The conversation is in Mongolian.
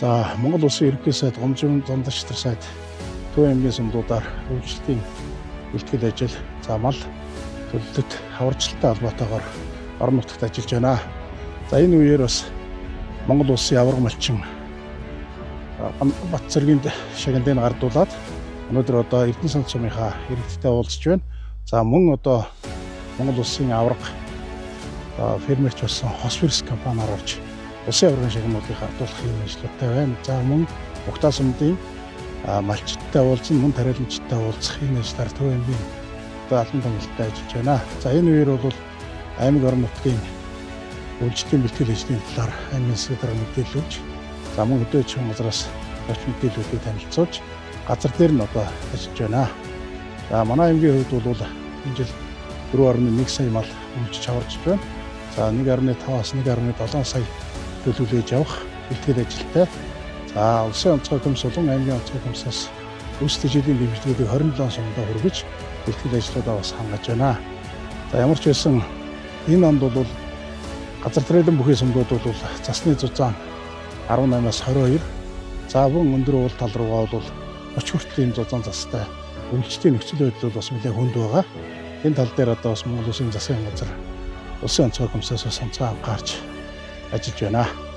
За Монгол Улсын ерөнхий сайд Гомжин Зандагчдэр сайд Төв аймгийн сумдуудаар үйлчлэлийн бэлтгэл ажил, мал төлөлтөд хаварчлалтай холбоотойгоор орон нутагт ажиллаж байна. За энэ үеэр бас Монгол Улсын аварга малчин Бат цэргийн шагналыг гардуулаад өнөөдөр одоо Эрдэнэ сан сумынхаа иргэдтэй уулзж байна. За мөн одоо Монгол Улсын аварга фермерч болсон Хосферс компаниар орж улсын аваргын шагналыг хардуулах юм ажлуудтай байна. За мөн Угтаа сумдын малчттай уулзсан, мөн тариаламжтай уулзах энэ ажлаар Төв аймгийн албан томилолттой ажиллаж байна. За энэ үеэр бол аймаг орон нутгийн үйлчлэлийн бэлтгэл ажлын талаар аймгийн засаг дарга мэдээлүүлж, за мөн хөдөө аж ахуйн газраас зарч мэдээллүүдийг танилцуулж, газар дээр нь одоо ажиллаж байна. За манай аймгийн хувьд бол энэ жил 4.1 сая мал үйлчилж аварч байна. За 1.5-аас 1.7 сая төлөвлөж явах бэлтгэл ажилтай. За улсын онцгой комисс болон аймгийн онцгой комиссаас үүсдэг жилийн бэлтгэлийг 27 сумдаа хүргэж бэлтгэл ажлуудаа бас хангаж байна. За ямар ч байсан энэ онд бол газар тариалан бүхий сумдууд бол засны зузаан 18-аас 22, за мөн өндөр уул тал руугаа бол 30 хүртэл ийм зузаан застай үйлчлэлийн нөхцөл байдал бас нэлээд хүнд байгаа. Энэ тал дээр одоо бас Монгол Улсын засгийн газар улсын онцгой комиссаас бас онцгой анхаарч ажиллаж байна.